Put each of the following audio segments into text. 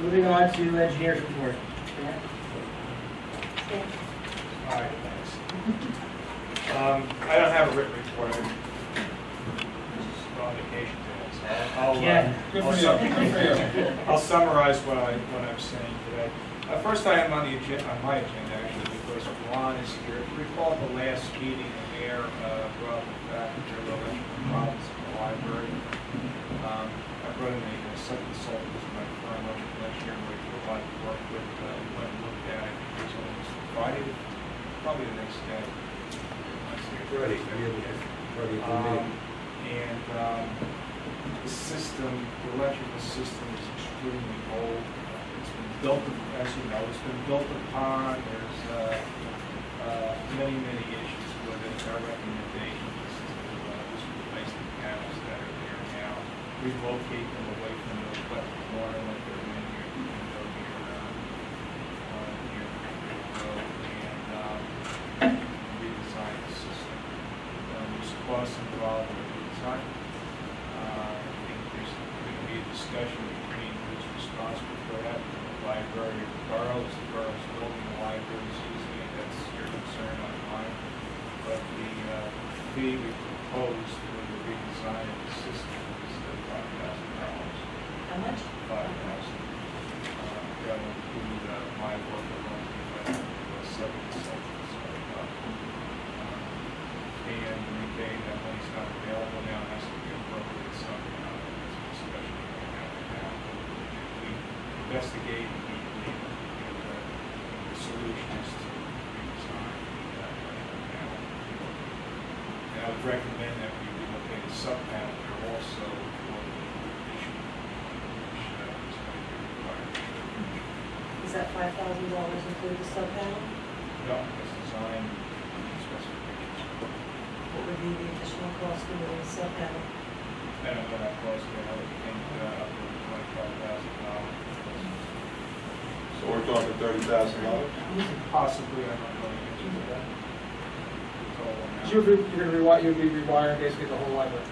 Moving on to engineers report. All right, thanks. I don't have a written report. I'm just on vacation today, so Yeah. I'll summarize what I'm saying today. First item on the agenda, on my agenda actually, because Ron is here. If you recall at the last meeting, the mayor brought up the fact that there were electrical problems in the library. I brought in a sub-consultant who's my firm electrical engineer, where we provide work with, went and looked at it. It was almost Friday, probably the next day. Friday, The system, the electrical system is extremely old. It's been built, as you know, it's been built upon. There's many issues with it. Our recommendation is to just replace the panels that are there now, relocate them away from the electric corner like they're in here, near the road, and redesign the system. There's costs involved with the design. I think there's going to be a discussion between who's responsible for that. The library or the borough, is the borough's building the library is using it, that's your concern on mine. But the fee we proposed for the redesign of the system is $5,000. How much? $5,000. That will include my work along with seven consultants. And maintain that money's not available now, it has to be appropriated somehow. That's a discussion we're going to have now. We investigate and we believe that the solution is to redesign that panel. And I would recommend that we relocate a sub-panel there also for the issue, which is going to be required. Is that $5,000 include the sub-panel? No, it's design specifications. What would be the additional cost for the sub-panel? I don't know that close, but I would think up to $25,000. So we're talking $30,000? Possibly, I'm not going to get into that. Total amount. You're going to be rewiring basically the whole library.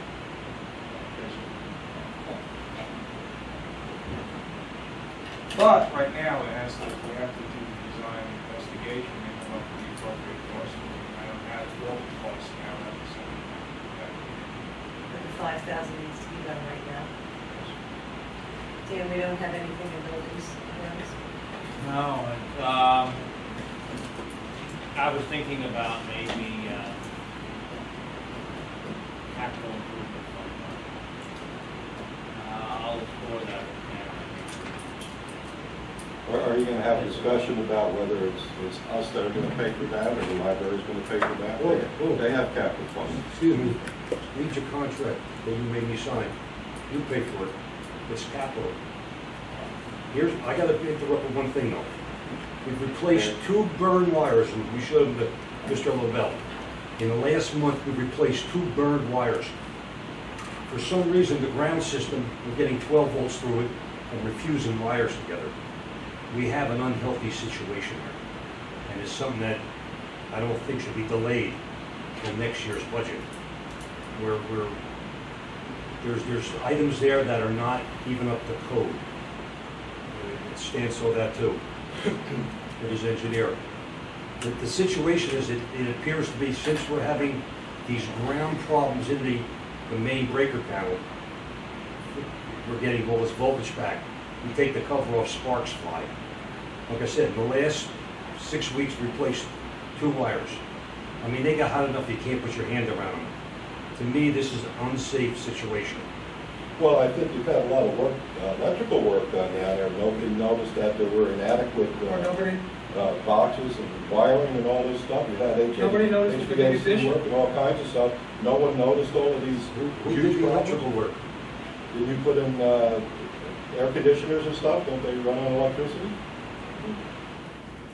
But right now, we have to do the design investigation and come up with the appropriate cost. I don't have all the costs now, that's But the 5,000 needs to be done right now. Dan, we don't have anything in buildings around us? No, I was thinking about maybe capital improvement fund. I'll explore that with Or are you going to have a discussion about whether it's us that are going to pay for that, or the library's going to pay for that? They have capital funds. Excuse me, read your contract that you made me sign. You pay for it. It's capital. I gotta interrupt with one thing though. We've replaced 2 burned wires, and we showed them to Mr. Lavelle. In the last month, we've replaced 2 burned wires. For some reason, the ground system, we're getting 12 volts through it and refusing wires together. We have an unhealthy situation here, and it's something that I don't think should be delayed till next year's budget. There's items there that are not even up to code. Stan saw that too, with his engineer. The situation is, it appears to be, since we're having these ground problems in the main breaker panel, we're getting all this voltage back. We take the cover off, sparks fly. Like I said, in the last 6 weeks, we replaced 2 wires. I mean, they got hot enough you can't put your hand around them. To me, this is an unsafe situation. Well, I think you've had a lot of work, electrical work done down there. Nobody noticed that there were inadequate boxes and wiring and all this stuff. You had Nobody noticed the biggest HVAC issue? work and all kinds of stuff. No one noticed all of these Who huge did the problems. electrical work? Did you put in air conditioners and stuff? Don't they run on electricity?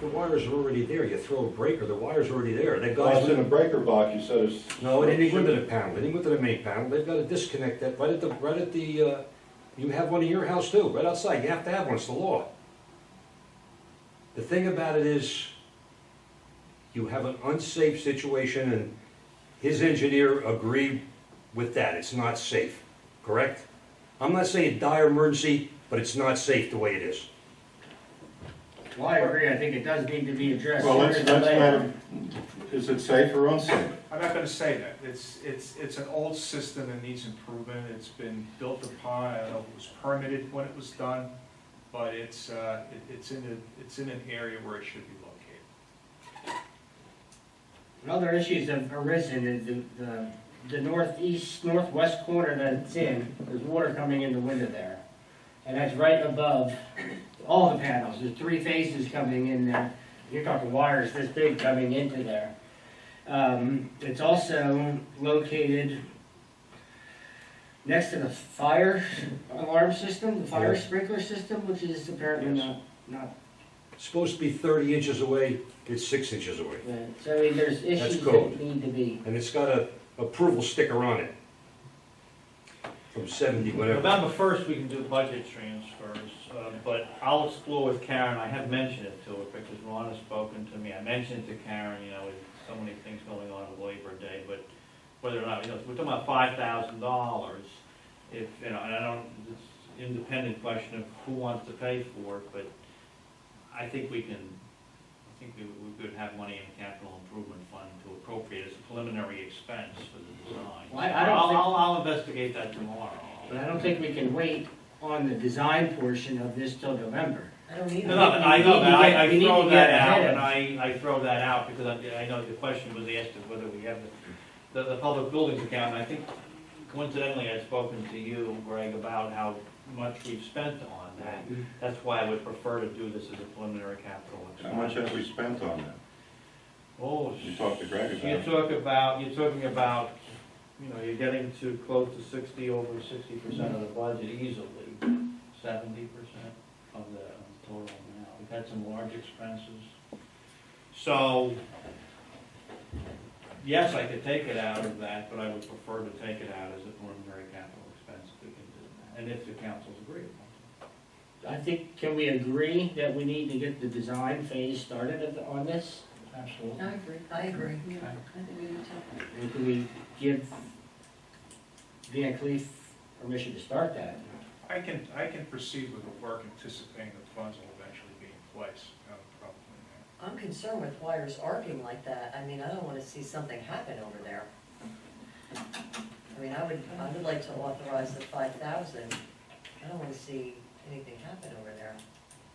The wires are already there. You throw a breaker, the wire's already there. That Well, guy's it's in a breaker box. You said it's... No, it didn't go into the panel. It didn't go to the main panel. They've got to disconnect that right at the. You have one in your house too, right outside. You have to have one. It's the law. The thing about it is, you have an unsafe situation, and his engineer agreed with that. It's not safe, correct? I'm not saying dire emergency, but it's not safe the way it is. Well, I agree, I think it does need to be addressed. Well, sooner than later. is it safe or unsafe? I'm not gonna say that. It's an old system that needs improvement. It's been built upon, I don't know if it was permitted when it was done, but it's in an area where it should be located. Other issues have arisen, the northwest corner that it's in, there's water coming in the window there. And that's right above all the panels, there's 3 phases coming in there. You're talking wires this big coming into there. It's also located next to the fire alarm system, the fire Yeah. sprinkler system, which is apparently not. Supposed to be 30 inches away, it's 6 inches away. So I mean, there's issues code. that need to be. And it's got a approval sticker on it. From 70, whatever. November 1st, we can do budget transfers, but I'll explore with Karen, I have mentioned it to her, because Ron has spoken to me, I mentioned it to Karen, you know, with so many things going on with Labor Day, but whether or not, you know, we're talking about $5,000, if, you know, and I don't, it's an independent question of who wants to pay for it, but I think we could have money in the capital improvement fund to appropriate as a preliminary expense for the design. Well, I don't think- I'll investigate that tomorrow. But I don't think we can wait on the design portion of this till November. I don't need No, it. no, I know that, I We need to throw get that out, ahead of- and I throw that out because I know the question was asked of whether we have the public buildings account, and I think coincidentally I'd spoken to you, Greg, about how much we've spent on that. That's why I would prefer to do this as a preliminary capital expense. How much have we spent on that? Oh, You talked to Greg about you're it. talking about, you know, you're getting to close to 60% of the budget easily, 70% of the total amount. We've had some large expenses. So, yes, I could take it out of that, but I would prefer to take it out as a preliminary capital expense if we can do that, and if the council's agreeable. I think, can we agree that we need to get the design phase started on this? Absolutely. I agree. I agree. Okay. I think we do too. And can we give Van Cleef permission to start that? I can proceed with the work anticipating the funds will eventually be in place, probably now. I'm concerned with wires arcing like that. I mean, I don't wanna see something happen over there. I mean, I would like to authorize the 5,000. I don't wanna see anything happen over there.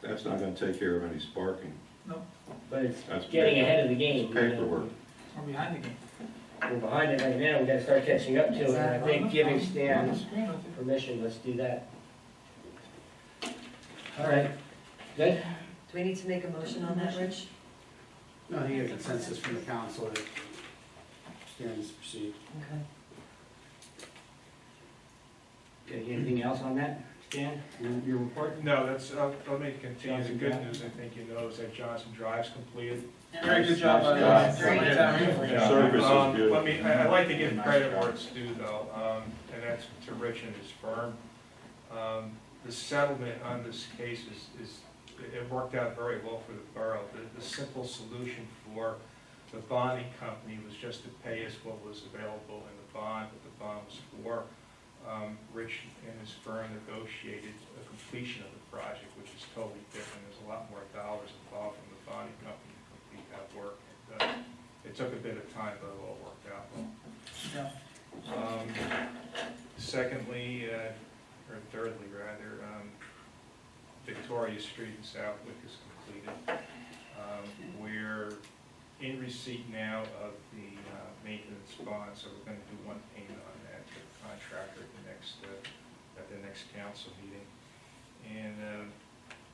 That's not gonna take care of any sparking. But it's That's getting paper- ahead of the game. It's paperwork. We're behind the game. We're behind it right now, we gotta start catching up to it, and I think giving Stan permission, let's do that. All right, good? Do we need to make a motion on that, Rich? No, I think a consensus from the council that Stan's proceed. Okay. Okay, anything else on that, Stan, your report? No, that's, let me continue. The good news, I think you know, is that Johnson Drive's completed. Very good job, Nice Great. Service is beautiful. I'd like to give credit where it's due though, and that's to Rich and his firm. The settlement on this case it worked out very well for the borough. The simple solution for the bonding company was just to pay us what was available in the bond, what the bond was for. Rich and his firm negotiated a completion of the project, which is totally different. There's a lot more dollars involved from the bonding company to complete that work. And, it took a bit of time, but it all worked out well. Secondly, or thirdly rather, Victoria Street in Southwick is completed. We're in receipt now of the maintenance bond, so we're going to do one payment on that to the contractor at the next council meeting. And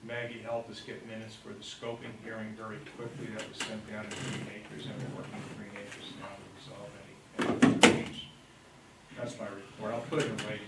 Maggie helped us get minutes for the scoping hearing very quickly. That was sent down to Green Acres, and we're working with Green Acres now to resolve any issues. That's my report. I'll put it in writing